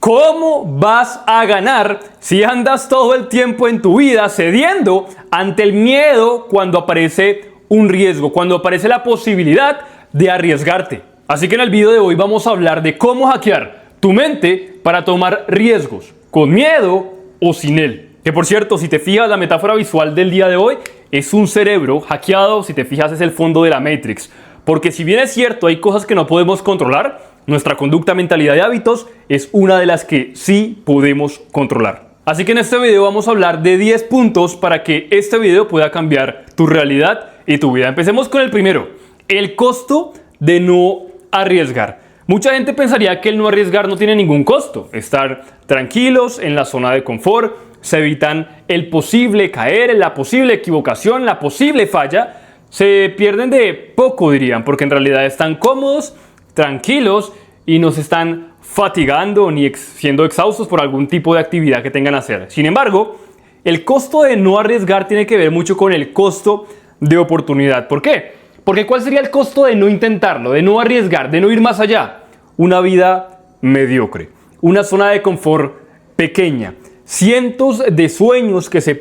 ¿Cómo vas a ganar si andas todo el tiempo en tu vida cediendo ante el miedo cuando aparece un riesgo, cuando aparece la posibilidad de arriesgarte? Así que en el video de hoy vamos a hablar de cómo hackear tu mente para tomar riesgos, con miedo o sin él. Que por cierto, si te fijas, la metáfora visual del día de hoy es un cerebro hackeado, si te fijas es el fondo de la Matrix. Porque si bien es cierto, hay cosas que no podemos controlar, nuestra conducta, mentalidad y hábitos es una de las que sí podemos controlar. Así que en este video vamos a hablar de 10 puntos para que este video pueda cambiar tu realidad y tu vida. Empecemos con el primero, el costo de no arriesgar. Mucha gente pensaría que el no arriesgar no tiene ningún costo. Estar tranquilos en la zona de confort, se evitan el posible caer, la posible equivocación, la posible falla. Se pierden de poco, dirían, porque en realidad están cómodos, tranquilos y no se están fatigando ni siendo exhaustos por algún tipo de actividad que tengan que hacer. Sin embargo, el costo de no arriesgar tiene que ver mucho con el costo de oportunidad. ¿Por qué? Porque ¿cuál sería el costo de no intentarlo, de no arriesgar, de no ir más allá? Una vida mediocre, una zona de confort pequeña, cientos de sueños que se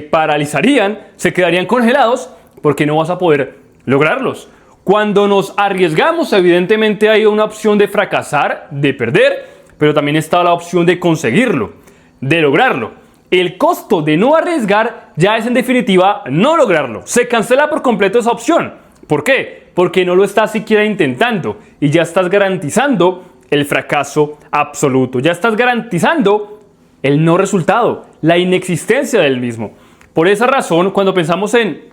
paralizarían, se quedarían congelados porque no vas a poder lograrlos. Cuando nos arriesgamos, evidentemente hay una opción de fracasar, de perder, pero también está la opción de conseguirlo, de lograrlo. El costo de no arriesgar ya es en definitiva no lograrlo. Se cancela por completo esa opción. ¿Por qué? Porque no lo estás siquiera intentando y ya estás garantizando el fracaso absoluto. Ya estás garantizando el no resultado, la inexistencia del mismo. Por esa razón, cuando pensamos en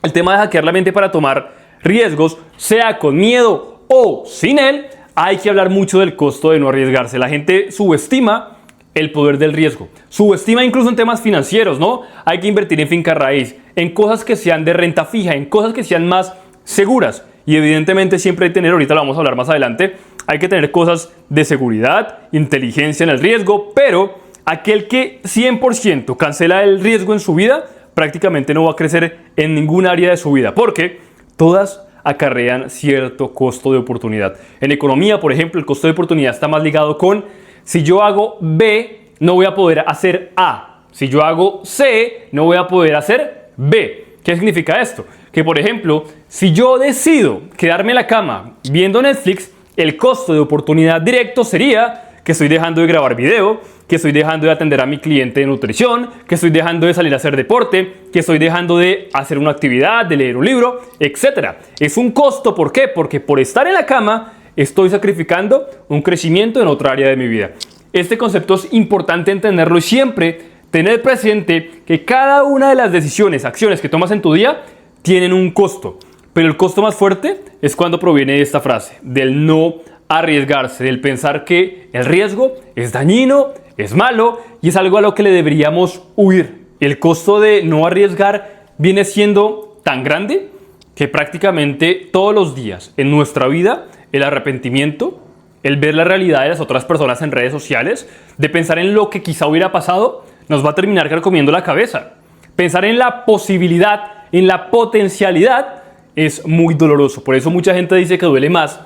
el tema de hackear la mente para tomar riesgos, sea con miedo o sin él, hay que hablar mucho del costo de no arriesgarse. La gente subestima el poder del riesgo. Subestima incluso en temas financieros, ¿no? Hay que invertir en finca raíz, en cosas que sean de renta fija, en cosas que sean más seguras. Y evidentemente siempre hay que tener, ahorita lo vamos a hablar más adelante, hay que tener cosas de seguridad, inteligencia en el riesgo, pero aquel que 100% cancela el riesgo en su vida, prácticamente no va a crecer en ningún área de su vida, porque todas acarrean cierto costo de oportunidad. En economía, por ejemplo, el costo de oportunidad está más ligado con si yo hago B, no voy a poder hacer A. Si yo hago C, no voy a poder hacer B. ¿Qué significa esto? Que, por ejemplo, si yo decido quedarme en la cama viendo Netflix, el costo de oportunidad directo sería que estoy dejando de grabar video, que estoy dejando de atender a mi cliente de nutrición, que estoy dejando de salir a hacer deporte, que estoy dejando de hacer una actividad, de leer un libro, etc. Es un costo, ¿por qué? Porque por estar en la cama estoy sacrificando un crecimiento en otra área de mi vida. Este concepto es importante entenderlo y siempre tener presente que cada una de las decisiones, acciones que tomas en tu día tienen un costo. Pero el costo más fuerte es cuando proviene de esta frase, del no arriesgarse, del pensar que el riesgo es dañino, es malo y es algo a lo que le deberíamos huir. El costo de no arriesgar viene siendo tan grande que prácticamente todos los días en nuestra vida el arrepentimiento, el ver la realidad de las otras personas en redes sociales, de pensar en lo que quizá hubiera pasado, nos va a terminar carcomiendo la cabeza. Pensar en la posibilidad, en la potencialidad es muy doloroso. Por eso mucha gente dice que duele más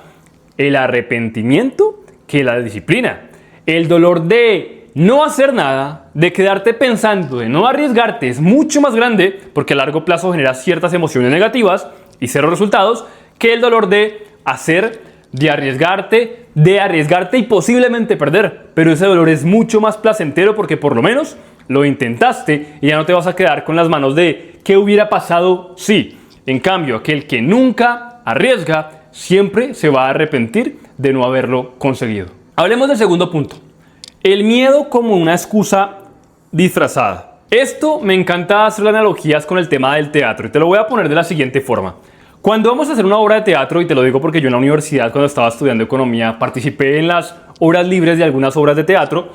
el arrepentimiento que la disciplina. El dolor de no hacer nada, de quedarte pensando, de no arriesgarte es mucho más grande porque a largo plazo genera ciertas emociones negativas y cero resultados que el dolor de hacer, de arriesgarte y posiblemente perder. Pero ese dolor es mucho más placentero porque por lo menos lo intentaste y ya no te vas a quedar con las manos de ¿qué hubiera pasado si? En cambio, aquel que nunca arriesga siempre se va a arrepentir de no haberlo conseguido. Hablemos del segundo punto. El miedo como una excusa disfrazada. Esto me encanta hacer analogías con el tema del teatro y te lo voy a poner de la siguiente forma. Cuando vamos a hacer una obra de teatro, y te lo digo porque yo en la universidad cuando estaba estudiando economía participé en las horas libres de algunas obras de teatro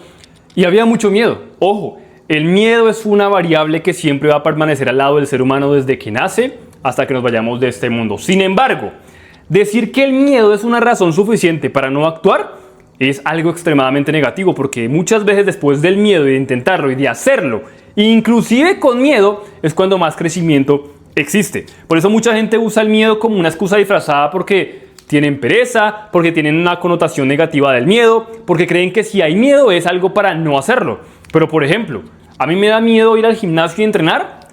y había mucho miedo. Ojo, el miedo es una variable que siempre va a permanecer al lado del ser humano desde que nace hasta que nos vayamos de este mundo. Sin embargo, decir que el miedo es una razón suficiente para no actuar es algo extremadamente negativo porque muchas veces después del miedo y de intentarlo y de hacerlo, inclusive con miedo, es cuando más crecimiento existe. Por eso mucha gente usa el miedo como una excusa disfrazada porque tienen pereza, porque tienen una connotación negativa del miedo, porque creen que si hay miedo es algo para no hacerlo. Pero por ejemplo, a mí me da miedo ir al gimnasio y entrenar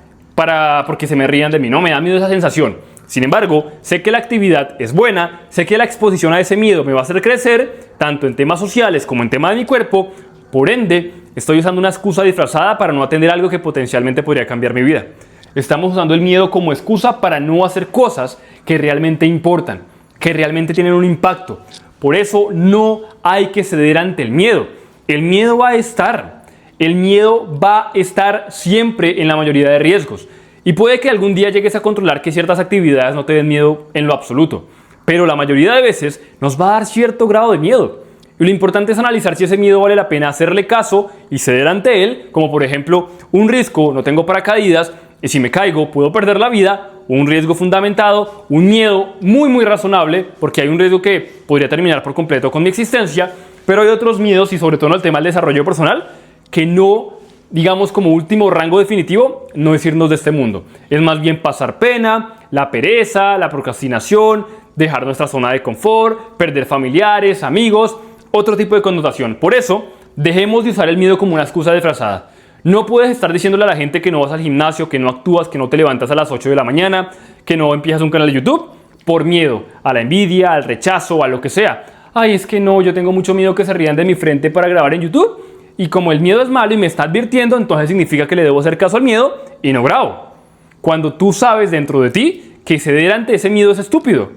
porque se me rían de mí, no me da miedo esa sensación. Sin embargo, sé que la actividad es buena, sé que la exposición a ese miedo me va a hacer crecer, tanto en temas sociales como en temas de mi cuerpo. Por ende, estoy usando una excusa disfrazada para no atender algo que potencialmente podría cambiar mi vida. Estamos usando el miedo como excusa para no hacer cosas que realmente importan, que realmente tienen un impacto. Por eso no hay que ceder ante el miedo. El miedo va a estar. El miedo va a estar siempre en la mayoría de riesgos. Y puede que algún día llegues a controlar que ciertas actividades no te den miedo en lo absoluto. Pero la mayoría de veces nos va a dar cierto grado de miedo. Y lo importante es analizar si ese miedo vale la pena hacerle caso y ceder ante él, como por ejemplo un riesgo, no tengo paracaídas y si me caigo puedo perder la vida, un riesgo fundamentado, un miedo muy razonable, porque hay un riesgo que podría terminar por completo con mi existencia, pero hay otros miedos y sobre todo en el tema del desarrollo personal que no, digamos como último rango definitivo, no es irnos de este mundo. Es más bien pasar pena, la pereza, la procrastinación, dejar nuestra zona de confort, perder familiares, amigos, otro tipo de connotación. Por eso, dejemos de usar el miedo como una excusa disfrazada. No puedes estar diciéndole a la gente que no vas al gimnasio, que no actúas, que no te levantas a las 8 de la mañana, que no empiezas un canal de YouTube, por miedo a la envidia, al rechazo, a lo que sea. Ay, es que no, yo tengo mucho miedo que se rían de mi frente para grabar en YouTube. Y como el miedo es malo y me está advirtiendo, entonces significa que le debo hacer caso al miedo y no grabo. Cuando tú sabes dentro de ti que ceder ante ese miedo es estúpido.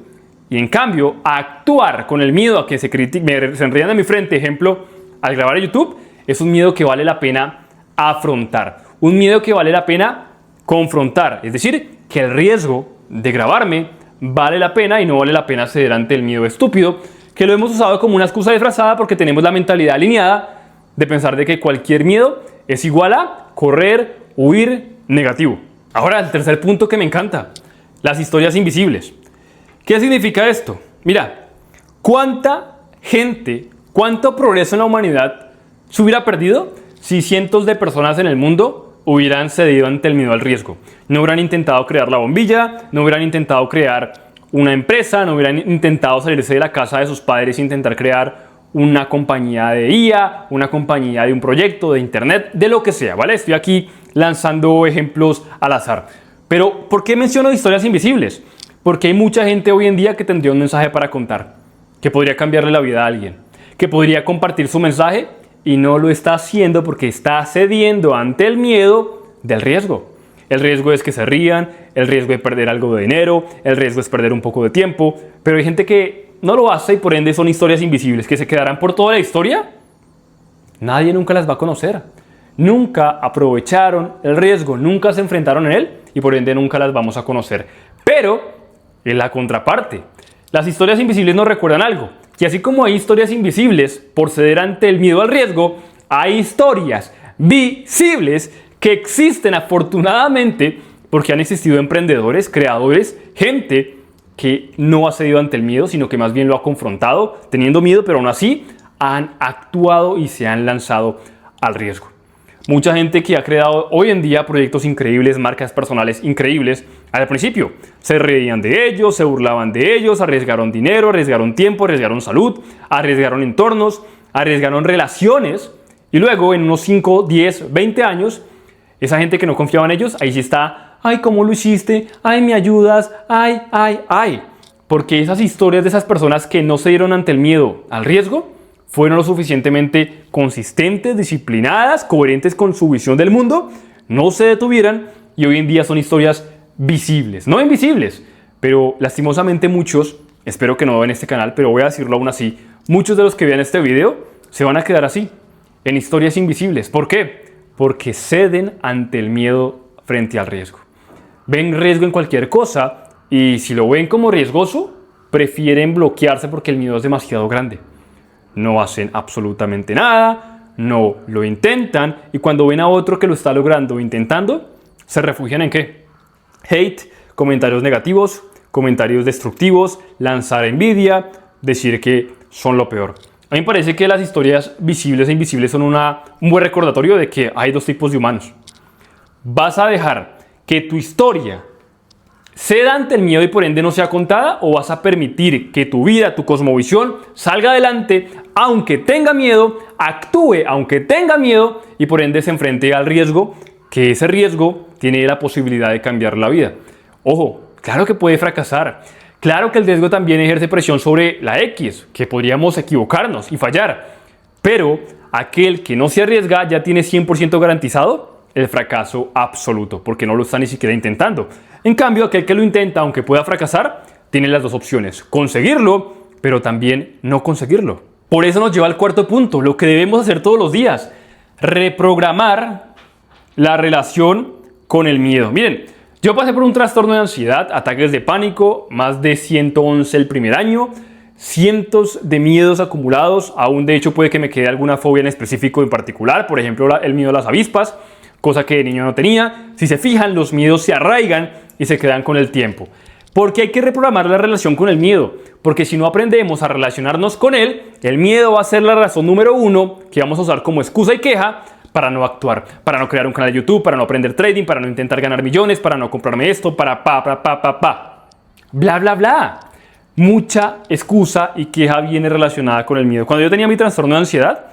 Y en cambio, actuar con el miedo a que se rían de mi frente, ejemplo, al grabar en YouTube, es un miedo que vale la pena afrontar. Un miedo que vale la pena confrontar. Es decir, que el riesgo de grabarme vale la pena y no vale la pena ceder ante el miedo estúpido, que lo hemos usado como una excusa disfrazada porque tenemos la mentalidad alineada de pensar de que cualquier miedo es igual a correr, huir, negativo. Ahora, el tercer punto que me encanta, las historias invisibles. ¿Qué significa esto? Mira, ¿cuánta gente, cuánto progreso en la humanidad se hubiera perdido si cientos de personas en el mundo hubieran cedido ante el miedo al riesgo? No hubieran intentado crear la bombilla, no hubieran intentado crear una empresa, no hubieran intentado salirse de la casa de sus padres e intentar crear una compañía de IA, una compañía de un proyecto, de internet, de lo que sea, ¿vale? Estoy aquí lanzando ejemplos al azar. Pero, ¿por qué menciono historias invisibles? Porque hay mucha gente hoy en día que tendría un mensaje para contar, que podría cambiarle la vida a alguien, que podría compartir su mensaje y no lo está haciendo porque está cediendo ante el miedo del riesgo. El riesgo es que se rían, el riesgo de perder algo de dinero, el riesgo es perder un poco de tiempo, pero hay gente que no lo hace y por ende son historias invisibles que se quedarán por toda la historia. Nadie nunca las va a conocer. Nunca aprovecharon el riesgo, nunca se enfrentaron en él y por ende nunca las vamos a conocer. Pero en la contraparte, las historias invisibles nos recuerdan algo, que así como hay historias invisibles por ceder ante el miedo al riesgo, hay historias visibles que existen afortunadamente porque han existido emprendedores, creadores, gente que no ha cedido ante el miedo, sino que más bien lo ha confrontado, teniendo miedo, pero aún así han actuado y se han lanzado al riesgo. Mucha gente que ha creado hoy en día proyectos increíbles, marcas personales increíbles, al principio se reían de ellos, se burlaban de ellos, arriesgaron dinero, arriesgaron tiempo, arriesgaron salud, arriesgaron entornos, arriesgaron relaciones y luego en unos 5, 10, 20 años, esa gente que no confiaba en ellos, ahí sí está, ay, ¿cómo lo hiciste? Ay, ¿me ayudas? Ay. Porque esas historias de esas personas que no se dieron ante el miedo al riesgo fueron lo suficientemente consistentes, disciplinadas, coherentes con su visión del mundo, no se detuvieran y hoy en día son historias visibles, no invisibles, pero lastimosamente muchos, espero que no vean este canal, pero voy a decirlo aún así, muchos de los que vean este video se van a quedar así, en historias invisibles. ¿Por qué? Porque ceden ante el miedo frente al riesgo. Ven riesgo en cualquier cosa y si lo ven como riesgoso, prefieren bloquearse porque el miedo es demasiado grande. No hacen absolutamente nada, no lo intentan y cuando ven a otro que lo está logrando o intentando, se refugian ¿en qué? Hate, comentarios negativos, comentarios destructivos, lanzar envidia, decir que son lo peor. A mí me parece que las historias visibles e invisibles son un buen recordatorio de que hay dos tipos de humanos. Vas a dejar que tu historia ceda ante el miedo y por ende no sea contada, o vas a permitir que tu vida, tu cosmovisión salga adelante aunque tenga miedo, actúe aunque tenga miedo y por ende se enfrente al riesgo, que ese riesgo tiene la posibilidad de cambiar la vida? Ojo, claro que puede fracasar. Claro que el riesgo también ejerce presión sobre la X, que podríamos equivocarnos y fallar. Pero aquel que no se arriesga ya tiene 100% garantizado el fracaso absoluto, porque no lo está ni siquiera intentando. En cambio, aquel que lo intenta, aunque pueda fracasar, tiene las dos opciones: conseguirlo, pero también no conseguirlo. Por eso nos lleva al cuarto punto, lo que debemos hacer todos los días: reprogramar la relación con el miedo. Miren, yo pasé por un trastorno de ansiedad, ataques de pánico, más de 111 el primer año, cientos de miedos acumulados. Aún de hecho puede que me quede alguna fobia en específico en particular, por ejemplo el miedo a las avispas, cosa que de niño no tenía. Si se fijan, los miedos se arraigan y se quedan con el tiempo. Porque hay que reprogramar la relación con el miedo, porque si no aprendemos a relacionarnos con él, el miedo va a ser la razón número uno que vamos a usar como excusa y queja para no actuar, para no crear un canal de YouTube, para no aprender trading, para no intentar ganar millones, para no comprarme esto, para bla, bla, bla. Mucha excusa y queja viene relacionada con el miedo. Cuando yo tenía mi trastorno de ansiedad,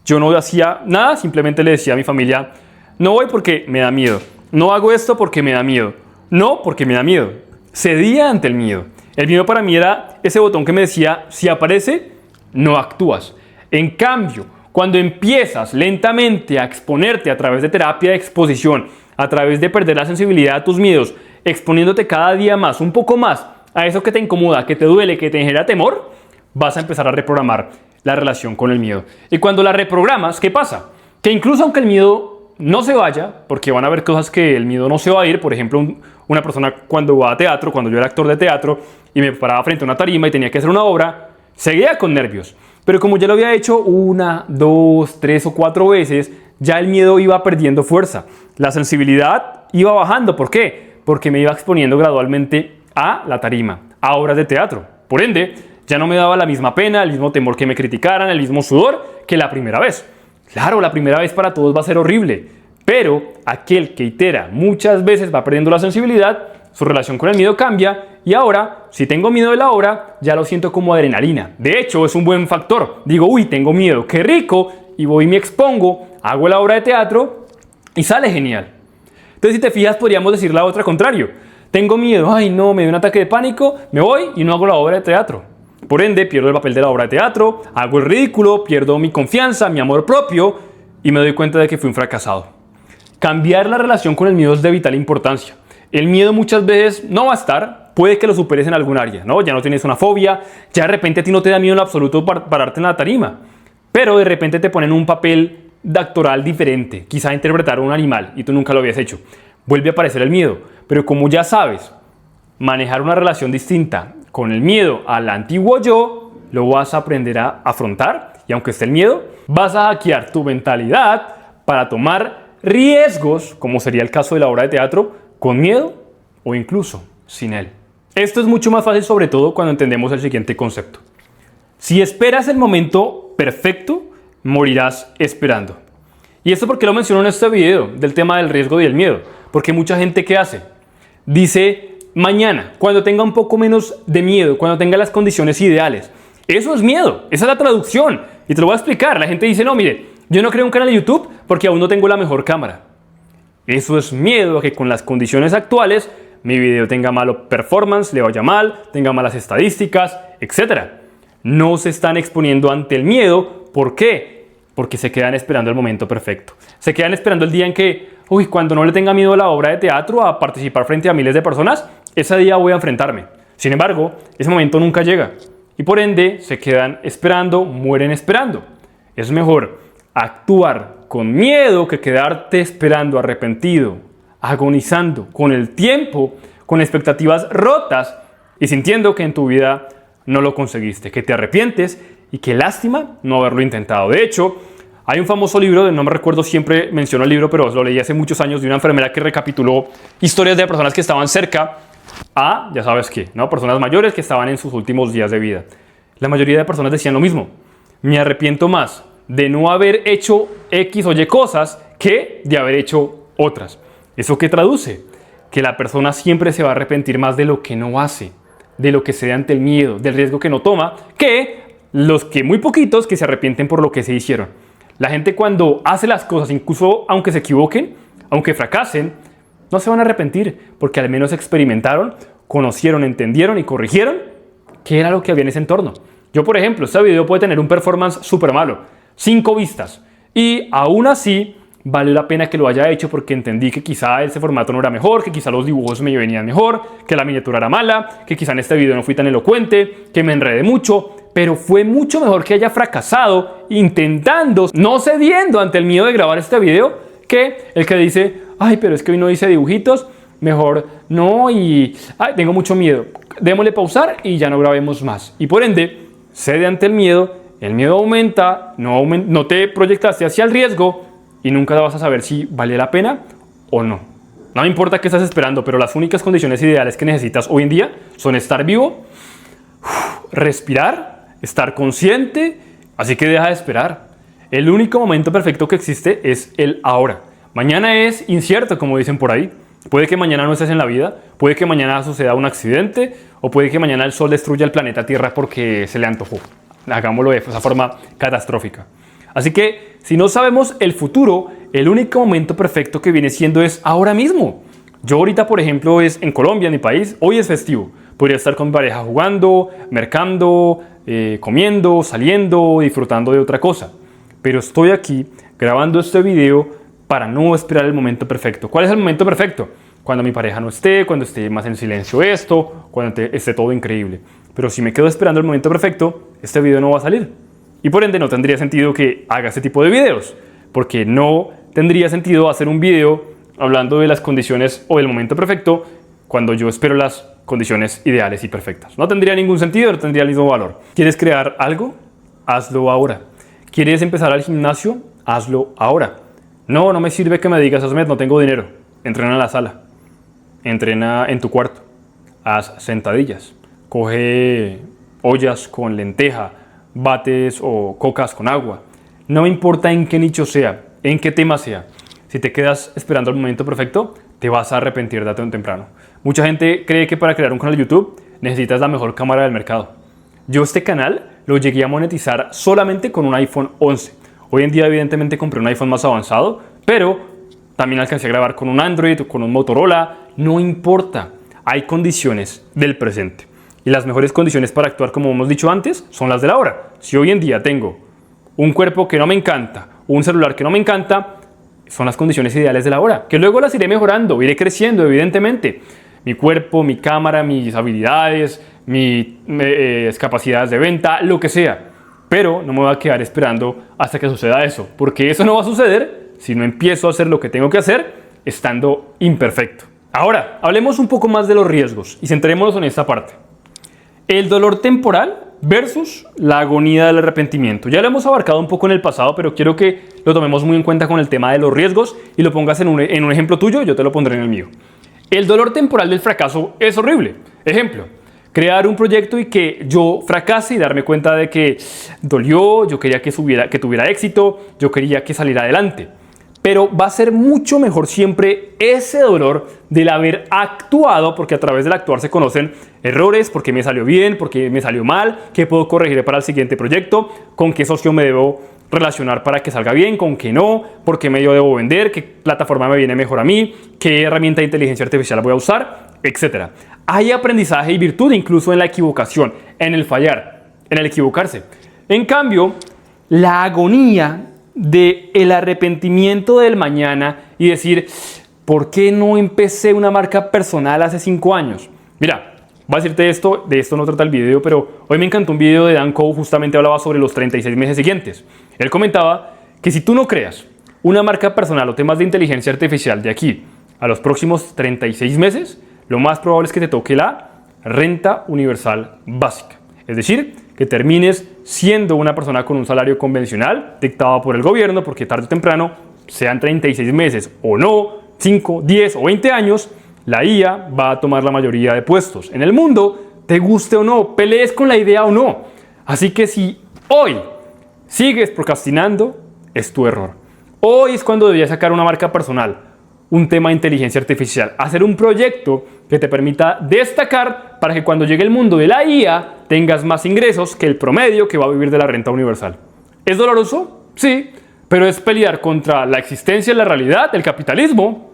yo no hacía nada, simplemente le decía a mi familia: no voy porque me da miedo, no hago esto porque me da miedo, no porque me da miedo. Cedía ante el miedo. El miedo para mí era ese botón que me decía: si aparece, no actúas. En cambio, cuando empiezas lentamente a exponerte a través de terapia de exposición, a través de perder la sensibilidad a tus miedos, exponiéndote cada día más, un poco más, a eso que te incomoda, que te duele, que te genera temor, vas a empezar a reprogramar la relación con el miedo. Y cuando la reprogramas, ¿qué pasa? Que incluso aunque el miedo no se vaya, porque van a haber cosas que el miedo no se va a ir. Por ejemplo, una persona cuando va a teatro, cuando yo era actor de teatro y me paraba frente a una tarima y tenía que hacer una obra, seguía con nervios. Pero como ya lo había hecho 1, 2, 3 o 4 veces, ya el miedo iba perdiendo fuerza. La sensibilidad iba bajando. ¿Por qué? Porque me iba exponiendo gradualmente a la tarima, a obras de teatro. Por ende, ya no me daba la misma pena, el mismo temor que me criticaran, el mismo sudor que la primera vez. Claro, la primera vez para todos va a ser horrible, pero aquel que itera muchas veces va perdiendo la sensibilidad, su relación con el miedo cambia y ahora, si tengo miedo de la obra, ya lo siento como adrenalina. De hecho, es un buen factor. Digo: uy, tengo miedo, qué rico, y voy y me expongo, hago la obra de teatro y sale genial. Entonces, si te fijas, podríamos decir la otra contrario. Tengo miedo, ay no, me dio un ataque de pánico, me voy y no hago la obra de teatro. Por ende, pierdo el papel de la obra de teatro, hago el ridículo, pierdo mi confianza, mi amor propio y me doy cuenta de que fui un fracasado. Cambiar la relación con el miedo es de vital importancia. El miedo muchas veces no va a estar, puede que lo superes en algún área, ¿no? Ya no tienes una fobia, ya de repente a ti no te da miedo en lo absoluto pararte en la tarima, pero de repente te ponen un papel actoral diferente, quizá interpretar a un animal y tú nunca lo habías hecho. Vuelve a aparecer el miedo, pero como ya sabes manejar una relación distinta con el miedo al antiguo yo, lo vas a aprender a afrontar y aunque esté el miedo, vas a hackear tu mentalidad para tomar riesgos, como sería el caso de la obra de teatro, con miedo o incluso sin él. Esto es mucho más fácil, sobre todo cuando entendemos el siguiente concepto. Si esperas el momento perfecto, morirás esperando. Y esto porque lo menciono en este video del tema del riesgo y el miedo, porque mucha gente ¿qué hace? Dice: mañana, cuando tenga un poco menos de miedo, cuando tenga las condiciones ideales. Eso es miedo, esa es la traducción. Y te lo voy a explicar. La gente dice: no, mire, yo no creo un canal de YouTube porque aún no tengo la mejor cámara. Eso es miedo a que con las condiciones actuales mi video tenga malo performance, le vaya mal, tenga malas estadísticas, etc. No se están exponiendo ante el miedo. ¿Por qué? Porque se quedan esperando el momento perfecto. Se quedan esperando el día en que, uy, cuando no le tenga miedo a la obra de teatro, a participar frente a miles de personas, ese día voy a enfrentarme. Sin embargo, ese momento nunca llega. Y por ende, se quedan esperando, mueren esperando. Es mejor actuar con miedo que quedarte esperando arrepentido, agonizando con el tiempo, con expectativas rotas y sintiendo que en tu vida no lo conseguiste, que te arrepientes y que lástima no haberlo intentado. De hecho, hay un famoso libro, no me recuerdo, siempre menciono el libro, pero lo leí hace muchos años, de una enfermera que recapituló historias de personas que estaban cerca a, ya sabes qué, ¿no? Personas mayores que estaban en sus últimos días de vida. La mayoría de personas decían lo mismo: me arrepiento más de no haber hecho X o Y cosas que de haber hecho otras. ¿Eso qué traduce? que la persona siempre se va a arrepentir más de lo que no hace, de lo que cede ante el miedo, del riesgo que no toma, que los que muy poquitos que se arrepienten por lo que se hicieron. La gente cuando hace las cosas, incluso aunque se equivoquen, aunque fracasen, no se van a arrepentir porque al menos experimentaron, conocieron, entendieron y corrigieron qué era lo que había en ese entorno. Yo, por ejemplo, este video puede tener un performance súper malo, 5 vistas, y aún así valió la pena que lo haya hecho porque entendí que quizá ese formato no era mejor, que quizá los dibujos me venían mejor, que la miniatura era mala, que quizá en este video no fui tan elocuente, que me enredé mucho, pero fue mucho mejor que haya fracasado intentando, no cediendo ante el miedo de grabar este video, que el que dice, ay, pero es que hoy no hice dibujitos, mejor no, y ay, tengo mucho miedo, démosle pausar y ya no grabemos más. Y por ende, cede ante el miedo aumenta, no te proyectaste hacia el riesgo y nunca vas a saber si vale la pena o no. No me importa qué estás esperando, pero las únicas condiciones ideales que necesitas hoy en día son estar vivo, respirar, estar consciente, así que deja de esperar. El único momento perfecto que existe es el ahora. Mañana es incierto, como dicen por ahí. Puede que mañana no estés en la vida, puede que mañana suceda un accidente o puede que mañana el sol destruya el planeta Tierra porque se le antojó. Hagámoslo de esa forma catastrófica. Así que si no sabemos el futuro, el único momento perfecto que viene siendo es ahora mismo. Yo ahorita, por ejemplo, es en Colombia, en mi país, hoy es festivo. Podría estar con mi pareja jugando, mercando, comiendo, saliendo, disfrutando de otra cosa. Pero estoy aquí grabando este video para no esperar el momento perfecto. ¿Cuál es el momento perfecto? Cuando mi pareja no esté, cuando esté más en silencio cuando esté todo increíble. Pero si me quedo esperando el momento perfecto, este video no va a salir. Y por ende no tendría sentido que haga este tipo de videos, porque no tendría sentido hacer un video hablando de las condiciones o del momento perfecto cuando yo espero las condiciones ideales y perfectas. No tendría ningún sentido, no tendría el mismo valor. ¿Quieres crear algo? Hazlo ahora. ¿Quieres empezar al gimnasio? Hazlo ahora. No me sirve que me digas, Osmed, no tengo dinero. Entrena en la sala. Entrena en tu cuarto. Haz sentadillas. Coge ollas con lenteja, bates o cocas con agua. No me importa en qué nicho sea, en qué tema sea. Si te quedas esperando el momento perfecto, te vas a arrepentir tarde o temprano. Mucha gente cree que para crear un canal de YouTube necesitas la mejor cámara del mercado. Yo este canal lo llegué a monetizar solamente con un iPhone 11. Hoy en día evidentemente compré un iPhone más avanzado, pero también alcancé a grabar con un Android o con un Motorola. No importa, hay condiciones del presente. Y las mejores condiciones para actuar, como hemos dicho antes, son las de la hora. Si hoy en día tengo un cuerpo que no me encanta, un celular que no me encanta, son las condiciones ideales de la hora, que luego las iré mejorando, iré creciendo, evidentemente. Mi cuerpo, mi cámara, mis habilidades, mis capacidades de venta, lo que sea. Pero no me voy a quedar esperando hasta que suceda eso, porque eso no va a suceder si no empiezo a hacer lo que tengo que hacer estando imperfecto. Ahora, hablemos un poco más de los riesgos y centrémonos en esta parte. El dolor temporal versus la agonía del arrepentimiento. Ya lo hemos abarcado un poco en el pasado, pero quiero que lo tomemos muy en cuenta con el tema de los riesgos y lo pongas en un ejemplo tuyo, yo te lo pondré en el mío. El dolor temporal del fracaso es horrible. Ejemplo, crear un proyecto y que yo fracase y darme cuenta de que dolió, yo quería que tuviera éxito, yo quería que saliera adelante. Pero va a ser mucho mejor siempre ese dolor del haber actuado, porque a través del actuar se conocen errores, porque me salió bien, porque me salió mal, qué puedo corregir para el siguiente proyecto, con qué socio me debo relacionar para que salga bien, con qué no, por qué medio debo vender, qué plataforma me viene mejor a mí, qué herramienta de inteligencia artificial voy a usar, etc. Hay aprendizaje y virtud incluso en la equivocación, en el fallar, en el equivocarse. En cambio, la agonía del arrepentimiento del mañana y decir, ¿por qué no empecé una marca personal hace 5 años? Mira, voy a decirte esto, de esto no trata el video, pero hoy me encantó un video de Dan Coe, justamente hablaba sobre los 36 meses siguientes. Él comentaba que si tú no creas una marca personal o temas de inteligencia artificial de aquí a los próximos 36 meses, lo más probable es que te toque la renta universal básica. Es decir, que termines siendo una persona con un salario convencional dictado por el gobierno, porque tarde o temprano, sean 36 meses o no, 5, 10 o 20 años, la IA va a tomar la mayoría de puestos en el mundo, te guste o no, pelees con la idea o no. Así que si hoy sigues procrastinando, es tu error. Hoy es cuando deberías sacar una marca personal. un tema de inteligencia artificial, hacer un proyecto que te permita destacar para que cuando llegue el mundo de la IA tengas más ingresos que el promedio que va a vivir de la renta universal. ¿Es doloroso? Sí, pero es pelear contra la existencia de la realidad, el capitalismo,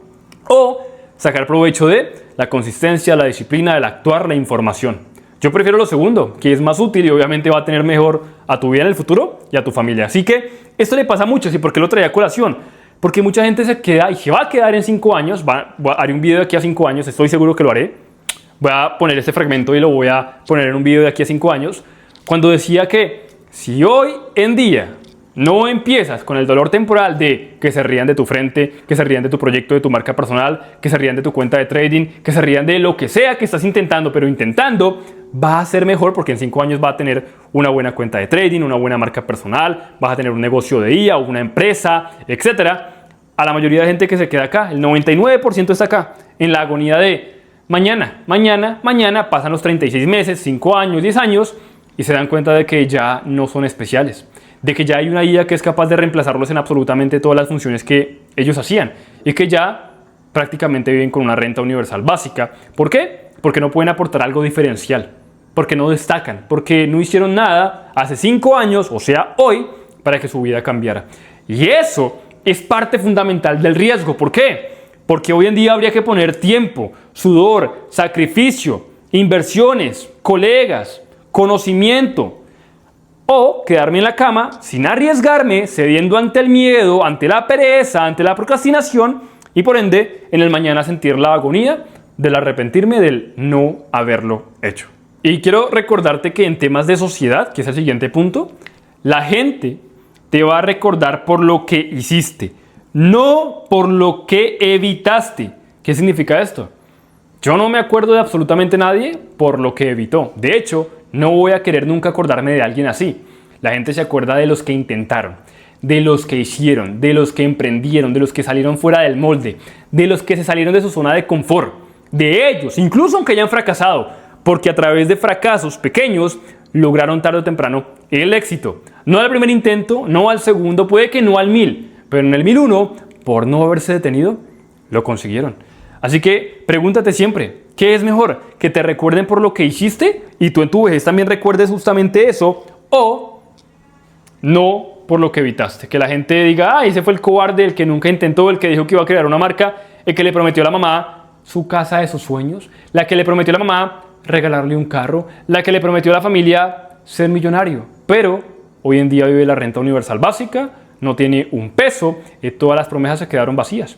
o sacar provecho de la consistencia, la disciplina, el actuar, la información. Yo prefiero lo segundo, que es más útil y obviamente va a tener mejor a tu vida en el futuro y a tu familia. Así que esto le pasa a muchos. ¿Y por qué lo traía a colación? Porque mucha gente se queda y se va a quedar en 5 años. Haré un video de aquí a 5 años, estoy seguro que lo haré. Voy a poner este fragmento y lo voy a poner en un video de aquí a 5 años. Cuando decía que si hoy en día no empiezas con el dolor temporal de que se rían de tu frente, que se rían de tu proyecto, de tu marca personal, que se rían de tu cuenta de trading, que se rían de lo que sea que estás intentando, pero intentando, va a ser mejor porque en 5 años va a tener una buena cuenta de trading, una buena marca personal, vas a tener un negocio de IA, una empresa, etcétera. A la mayoría de gente que se queda acá, el 99% está acá, en la agonía de mañana, pasan los 36 meses, 5 años, 10 años y se dan cuenta de que ya no son especiales, de que ya hay una IA que es capaz de reemplazarlos en absolutamente todas las funciones que ellos hacían y que ya prácticamente viven con una renta universal básica. ¿Por qué? Porque no pueden aportar algo diferencial, porque no destacan, porque no hicieron nada hace 5 años, o sea, hoy, para que su vida cambiara. Y eso es parte fundamental del riesgo. ¿Por qué? Porque hoy en día habría que poner tiempo, sudor, sacrificio, inversiones, colegas, conocimiento, o quedarme en la cama sin arriesgarme, cediendo ante el miedo, ante la pereza, ante la procrastinación y por ende en el mañana sentir la agonía del arrepentirme del no haberlo hecho. Y quiero recordarte que en temas de sociedad, que es el siguiente punto, la gente te va a recordar por lo que hiciste, no por lo que evitaste. ¿Qué significa esto? Yo no me acuerdo de absolutamente nadie por lo que evitó. De hecho, no voy a querer nunca acordarme de alguien así. La gente se acuerda de los que intentaron, de los que hicieron, de los que emprendieron, de los que salieron fuera del molde, de los que se salieron de su zona de confort, de ellos, incluso aunque hayan fracasado, porque a través de fracasos pequeños lograron tarde o temprano el éxito. No al primer intento, no al segundo, puede que no al 1000, pero en el 1001, por no haberse detenido, lo consiguieron. Así que pregúntate siempre, ¿qué es mejor? ¿Que te recuerden por lo que hiciste y tú en tu vejez también recuerdes justamente eso? ¿O no por lo que evitaste? Que la gente diga, ese fue el cobarde, el que nunca intentó, el que dijo que iba a crear una marca, el que le prometió a la mamá su casa de sus sueños, la que le prometió a la mamá regalarle un carro, la que le prometió a la familia ser millonario, pero hoy en día vive la renta universal básica, no tiene un peso y todas las promesas se quedaron vacías.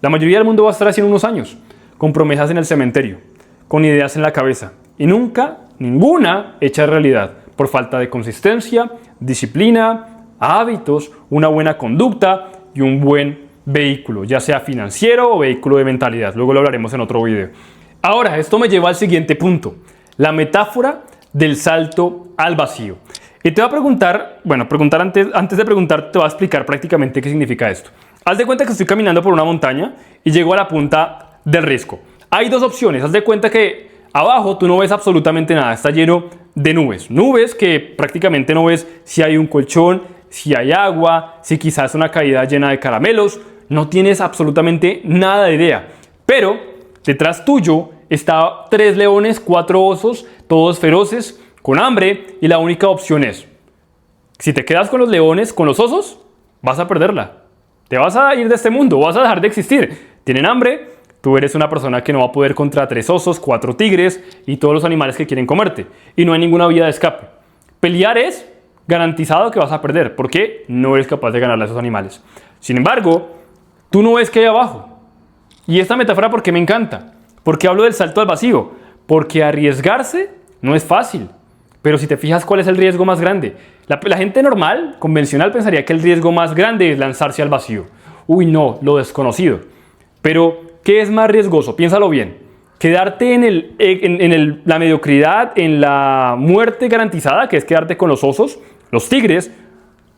La mayoría del mundo va a estar así en unos años, con promesas en el cementerio, con ideas en la cabeza y nunca, ninguna hecha realidad por falta de consistencia, disciplina, hábitos, una buena conducta y un buen vehículo, ya sea financiero o vehículo de mentalidad. Luego lo hablaremos en otro video. Ahora, esto me lleva al siguiente punto, la metáfora del salto al vacío. Y te voy a preguntar, antes de preguntar, te voy a explicar prácticamente qué significa esto. Haz de cuenta que estoy caminando por una montaña y llego a la punta del risco. Hay dos opciones. Haz de cuenta que abajo tú no ves absolutamente nada. Está lleno de nubes. Nubes que prácticamente no ves si hay un colchón, si hay agua, si quizás una caída llena de caramelos. No tienes absolutamente nada de idea. Pero detrás tuyo está 3 leones, 4 osos, todos feroces, con hambre. Y la única opción es, si te quedas con los leones, con los osos, vas a perderla. Te vas a ir de este mundo, vas a dejar de existir. Tienen hambre, tú eres una persona que no va a poder contra 3 osos, 4 tigres y todos los animales que quieren comerte. Y no hay ninguna vía de escape. Pelear es garantizado que vas a perder, porque no eres capaz de ganarle a esos animales. Sin embargo, tú no ves qué hay abajo. Y esta metáfora, ¿por qué me encanta? Porque hablo del salto al vacío. Porque arriesgarse no es fácil. Pero si te fijas, ¿cuál es el riesgo más grande? La gente normal, convencional, pensaría que el riesgo más grande es lanzarse al vacío. Uy, no, lo desconocido. Pero, ¿qué es más riesgoso? Piénsalo bien. Quedarte en la mediocridad, en la muerte garantizada, que es quedarte con los osos, los tigres,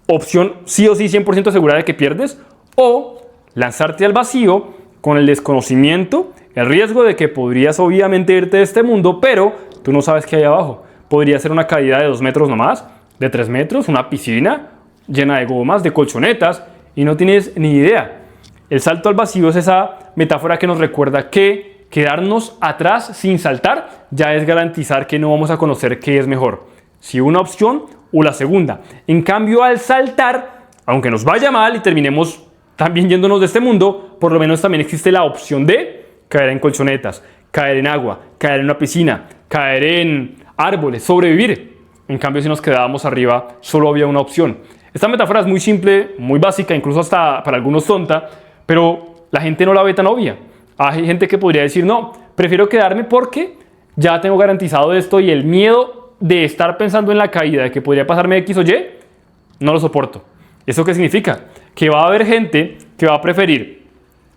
opción sí o sí 100% segura de que pierdes, o lanzarte al vacío con el desconocimiento, el riesgo de que podrías obviamente irte de este mundo, pero tú no sabes qué hay abajo. Podría ser una caída de 2 metros nomás, de 3 metros, una piscina llena de gomas, de colchonetas, y no tienes ni idea. El salto al vacío es esa metáfora que nos recuerda que quedarnos atrás sin saltar ya es garantizar que no vamos a conocer qué es mejor, si una opción o la segunda. En cambio, al saltar, aunque nos vaya mal y terminemos también yéndonos de este mundo, por lo menos también existe la opción de caer en colchonetas, caer en agua, caer en una piscina, caer en árboles, sobrevivir. En cambio, si nos quedábamos arriba, solo había una opción. Esta metáfora es muy simple, muy básica, incluso hasta para algunos tonta, pero la gente no la ve tan obvia. Hay gente que podría decir, no, prefiero quedarme porque ya tengo garantizado esto y el miedo de estar pensando en la caída, de que podría pasarme X o Y, no lo soporto. ¿Eso qué significa? Que va a haber gente que va a preferir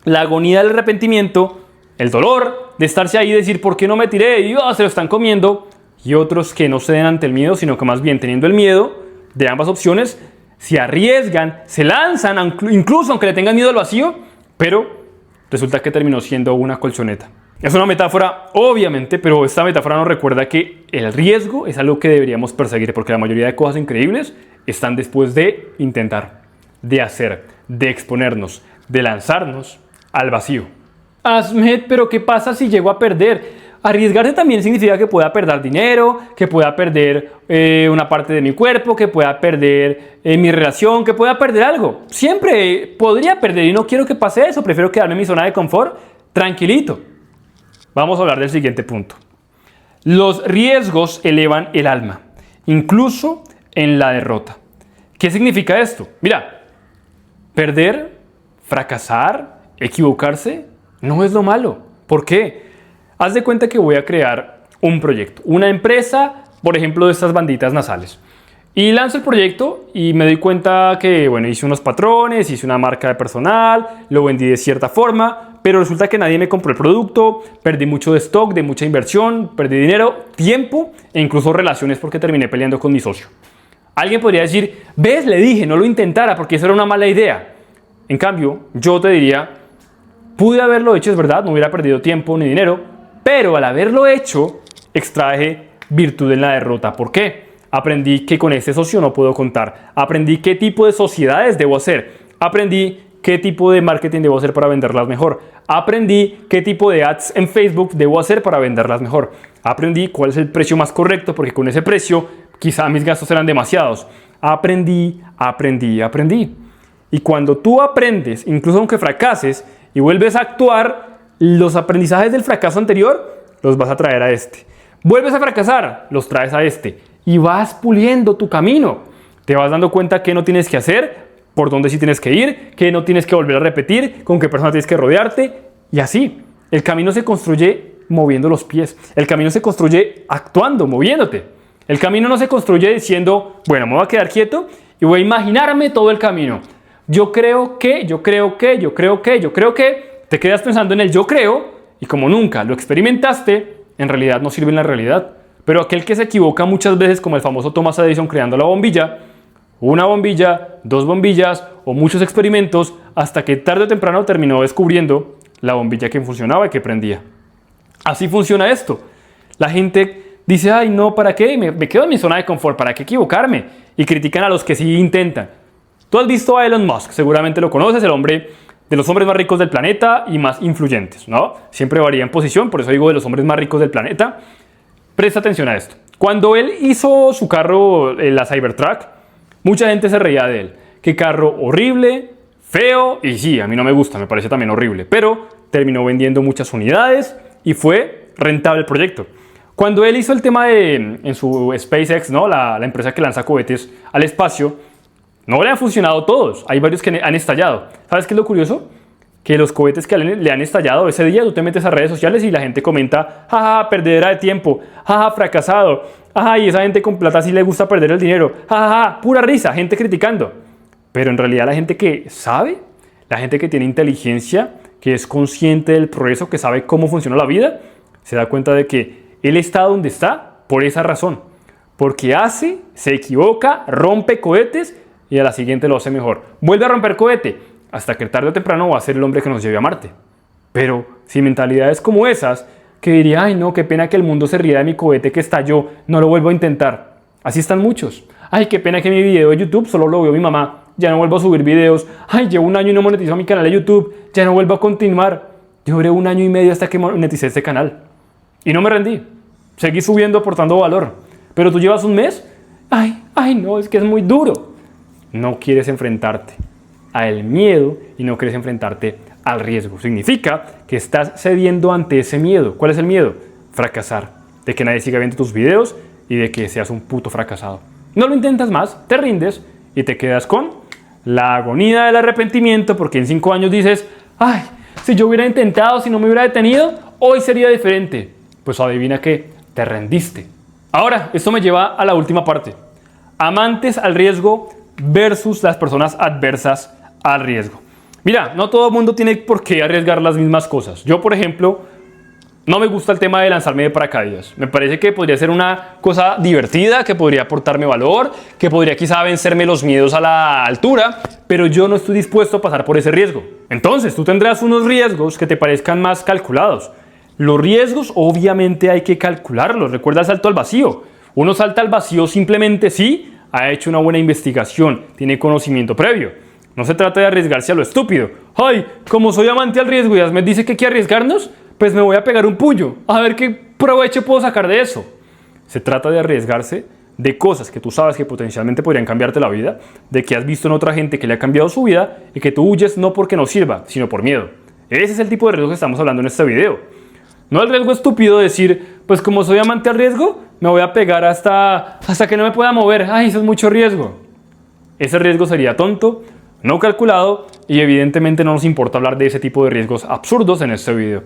la agonía del arrepentimiento, el dolor de estarse ahí y decir, ¿por qué no me tiré? Y se lo están comiendo. Y otros que no ceden ante el miedo, sino que más bien teniendo el miedo de ambas opciones, se arriesgan, se lanzan, incluso aunque le tengan miedo al vacío, pero resulta que terminó siendo una colchoneta. Es una metáfora, obviamente, pero esta metáfora nos recuerda que el riesgo es algo que deberíamos perseguir, porque la mayoría de cosas increíbles están después de intentar, de hacer, de exponernos, de lanzarnos al vacío. Asmed, pero ¿qué pasa si llego a perder? Arriesgarse también significa que pueda perder dinero, que pueda perder una parte de mi cuerpo, que pueda perder mi relación, que pueda perder algo. Siempre podría perder y no quiero que pase eso. Prefiero quedarme en mi zona de confort tranquilito. Vamos a hablar del siguiente punto. Los riesgos elevan el alma, incluso en la derrota. ¿Qué significa esto? Mira, perder, fracasar, equivocarse, no es lo malo. ¿Por qué? Haz de cuenta que voy a crear un proyecto, una empresa, por ejemplo, de estas banditas nasales. Y lanzo el proyecto y me doy cuenta que, hice unos patrones, hice una marca de personal, lo vendí de cierta forma, pero resulta que nadie me compró el producto, perdí mucho de stock, de mucha inversión, perdí dinero, tiempo e incluso relaciones porque terminé peleando con mi socio. Alguien podría decir, ves, le dije, no lo intentara porque eso era una mala idea. En cambio, yo te diría, pude haberlo hecho, es verdad, no hubiera perdido tiempo ni dinero, pero al haberlo hecho, extraje virtud en la derrota. ¿Por qué? Aprendí que con este socio no puedo contar. Aprendí qué tipo de sociedades debo hacer. Aprendí qué tipo de marketing debo hacer para venderlas mejor. Aprendí qué tipo de ads en Facebook debo hacer para venderlas mejor. Aprendí cuál es el precio más correcto, porque con ese precio quizá mis gastos eran demasiados. Aprendí. Y cuando tú aprendes, incluso aunque fracases, y vuelves a actuar, los aprendizajes del fracaso anterior los vas a traer a este. Vuelves a fracasar, los traes a este. Y vas puliendo tu camino. Te vas dando cuenta qué no tienes que hacer, por dónde sí tienes que ir, qué no tienes que volver a repetir, con qué persona tienes que rodearte. Y así, el camino se construye moviendo los pies. El camino se construye actuando, moviéndote. El camino no se construye diciendo, me voy a quedar quieto y voy a imaginarme todo el camino. Yo creo que. Te quedas pensando en el yo creo y como nunca lo experimentaste, en realidad no sirve en la realidad. Pero aquel que se equivoca muchas veces, como el famoso Thomas Edison creando la bombilla, una bombilla, 2 bombillas o muchos experimentos, hasta que tarde o temprano terminó descubriendo la bombilla que funcionaba y que prendía. Así funciona esto. La gente dice, ay no, ¿para qué? Me quedo en mi zona de confort, ¿para qué equivocarme? Y critican a los que sí intentan. Tú has visto a Elon Musk, seguramente lo conoces, el hombre de los hombres más ricos del planeta y más influyentes, ¿no? Siempre varía en posición, por eso digo de los hombres más ricos del planeta. Presta atención a esto. Cuando él hizo su carro, la Cybertruck, mucha gente se reía de él. Qué carro horrible, feo, y sí, a mí no me gusta, me parece también horrible, pero terminó vendiendo muchas unidades y fue rentable el proyecto. Cuando él hizo el tema en su SpaceX, ¿no? la empresa que lanza cohetes al espacio, no le han funcionado todos. Hay varios que han estallado. ¿Sabes qué es lo curioso? Que los cohetes que le han estallado ese día, tú te metes a redes sociales y la gente comenta, jaja, perdedera de tiempo, jaja, fracasado, jaja, y esa gente con plata sí le gusta perder el dinero, jaja, pura risa, gente criticando. Pero en realidad la gente que sabe, la gente que tiene inteligencia, que es consciente del progreso, que sabe cómo funciona la vida, se da cuenta de que él está donde está por esa razón. Porque se equivoca, rompe cohetes y a la siguiente lo hace mejor. Vuelve a romper cohete, hasta que tarde o temprano va a ser el hombre que nos lleve a Marte. Pero si mentalidades como esas, que diría, ay no, qué pena que el mundo se ría de mi cohete que estalló, no lo vuelvo a intentar. Así están muchos. Ay, qué pena que mi video de YouTube solo lo vio mi mamá, ya no vuelvo a subir videos. Ay, llevo un año y no monetizo mi canal de YouTube, ya no vuelvo a continuar. Yo duré 1 año y medio hasta que moneticé este canal. Y no me rendí. Seguí subiendo, aportando valor. Pero tú llevas un mes. Ay, no, es que es muy duro. No quieres enfrentarte al miedo y no quieres enfrentarte al riesgo. Significa que estás cediendo ante ese miedo. ¿Cuál es el miedo? Fracasar. De que nadie siga viendo tus videos y de que seas un puto fracasado. No lo intentas más, te rindes y te quedas con la agonía del arrepentimiento porque en 5 años dices, ay, si yo hubiera intentado, si no me hubiera detenido, hoy sería diferente. Pues adivina qué, te rendiste. Ahora, esto me lleva a la última parte. Amantes al riesgo versus las personas adversas al riesgo. Mira, no todo el mundo tiene por qué arriesgar las mismas cosas. Yo, por ejemplo, no me gusta el tema de lanzarme de paracaídas. Me parece que podría ser una cosa divertida, que podría aportarme valor, que podría quizá vencerme los miedos a la altura, pero yo no estoy dispuesto a pasar por ese riesgo. Entonces, tú tendrás unos riesgos que te parezcan más calculados. Los riesgos obviamente hay que calcularlos. Recuerda el salto al vacío. Uno salta al vacío simplemente si ha hecho una buena investigación, tiene conocimiento previo. No se trata de arriesgarse a lo estúpido. Ay, como soy amante al riesgo y Asmed dice que hay que arriesgarnos, pues me voy a pegar un puño, a ver qué provecho puedo sacar de eso. Se trata de arriesgarse de cosas que tú sabes que potencialmente podrían cambiarte la vida, de que has visto en otra gente que le ha cambiado su vida y que tú huyes no porque no sirva, sino por miedo. Ese es el tipo de riesgo que estamos hablando en este video. No el riesgo estúpido de decir, pues como soy amante al riesgo, me voy a pegar hasta que no me pueda mover. Ay, eso es mucho riesgo. Ese riesgo sería tonto, no calculado y evidentemente no nos importa hablar de ese tipo de riesgos absurdos en este video.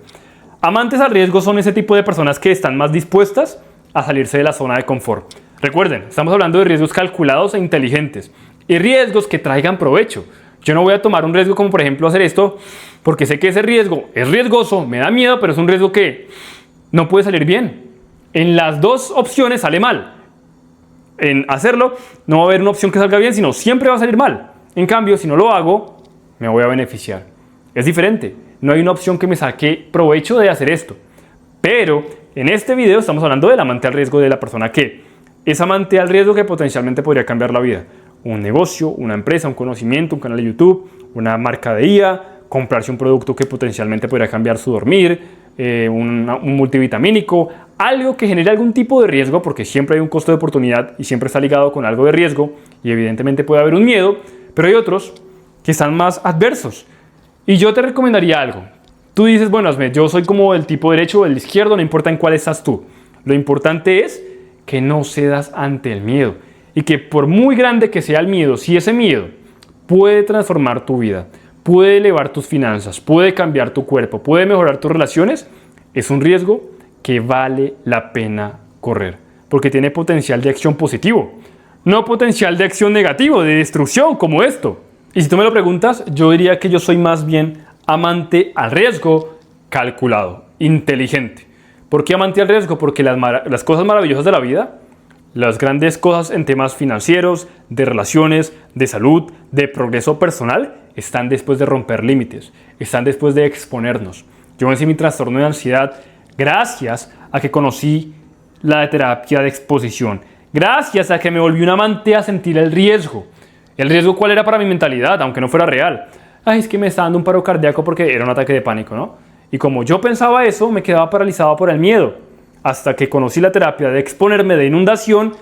Amantes al riesgo son ese tipo de personas que están más dispuestas a salirse de la zona de confort. Recuerden, estamos hablando de riesgos calculados e inteligentes y riesgos que traigan provecho. Yo no voy a tomar un riesgo como por ejemplo hacer esto porque sé que ese riesgo es riesgoso, me da miedo, pero es un riesgo que no puede salir bien. En las dos opciones sale mal. En hacerlo no va a haber una opción que salga bien, sino siempre va a salir mal. En cambio, si no lo hago, me voy a beneficiar. Es diferente. No hay una opción que me saque provecho de hacer esto. Pero en este video estamos hablando del amante al riesgo, de la persona que es amante al riesgo que potencialmente podría cambiar la vida. Un negocio, una empresa, un conocimiento, un canal de YouTube, una marca de IA, comprarse un producto que potencialmente podría cambiar su dormir, un multivitamínico, algo que genere algún tipo de riesgo, porque siempre hay un costo de oportunidad y siempre está ligado con algo de riesgo y evidentemente puede haber un miedo, pero hay otros que están más adversos. Y yo te recomendaría algo. Tú dices, bueno, Asmed, yo soy como el tipo derecho o el izquierdo, no importa en cuál estás tú. Lo importante es que no cedas ante el miedo. Y que por muy grande que sea el miedo, si ese miedo puede transformar tu vida, puede elevar tus finanzas, puede cambiar tu cuerpo, puede mejorar tus relaciones, es un riesgo que vale la pena correr. Porque tiene potencial de acción positivo, no potencial de acción negativo, de destrucción como esto. Y si tú me lo preguntas, yo diría que yo soy más bien amante al riesgo calculado, inteligente. ¿Por qué amante al riesgo? Porque las cosas maravillosas de la vida, las grandes cosas en temas financieros, de relaciones, de salud, de progreso personal, están después de romper límites, están después de exponernos. Yo vencí mi trastorno de ansiedad gracias a que conocí la terapia de exposición, gracias a que me volví un amante a sentir el riesgo. ¿El riesgo cuál era para mi mentalidad, aunque no fuera real? Ay, es que me está dando un paro cardíaco porque era un ataque de pánico, ¿no? Y como yo pensaba eso, me quedaba paralizado por el miedo. Hasta que conocí la terapia de exponerme de inundación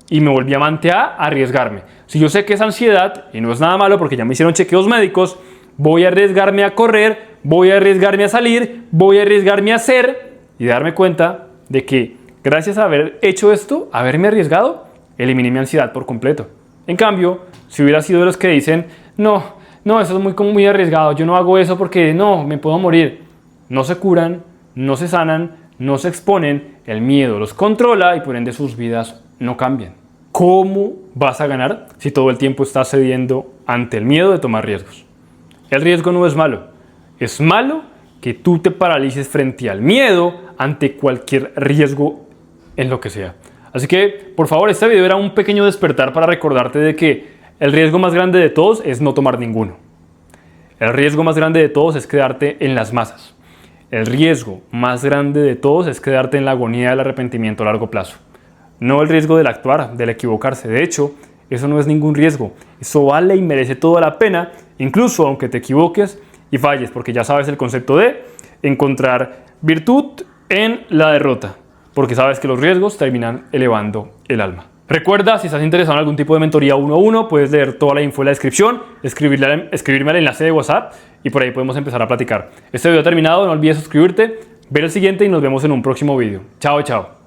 y me volví amante a arriesgarme. Si yo sé que es ansiedad, y no es nada malo porque ya me hicieron chequeos médicos, voy a arriesgarme a correr, voy a arriesgarme a salir, voy a arriesgarme a hacer y darme cuenta de que gracias a haber hecho esto, haberme arriesgado, eliminé mi ansiedad por completo. En cambio, si hubiera sido de los que dicen, no, eso es muy arriesgado, yo no hago eso porque no, me puedo morir. No se curan, no se sanan, no se exponen, el miedo los controla y por ende sus vidas no cambian. ¿Cómo vas a ganar si todo el tiempo estás cediendo ante el miedo de tomar riesgos? El riesgo no es malo. Es malo que tú te paralices frente al miedo ante cualquier riesgo en lo que sea. Así que, por favor, este video era un pequeño despertar para recordarte de que el riesgo más grande de todos es no tomar ninguno. El riesgo más grande de todos es quedarte en las masas. El riesgo más grande de todos es quedarte en la agonía del arrepentimiento a largo plazo. No el riesgo del actuar, del equivocarse. De hecho, eso no es ningún riesgo. Eso vale y merece toda la pena, incluso aunque te equivoques y falles, porque ya sabes el concepto de encontrar virtud en la derrota, porque sabes que los riesgos terminan elevando el alma. Recuerda, si estás interesado en algún tipo de mentoría 1 a 1, puedes leer toda la info en la descripción, escribirme al enlace de WhatsApp y por ahí podemos empezar a platicar. Este video ha terminado, no olvides suscribirte, ver el siguiente y nos vemos en un próximo video. Chao, chao.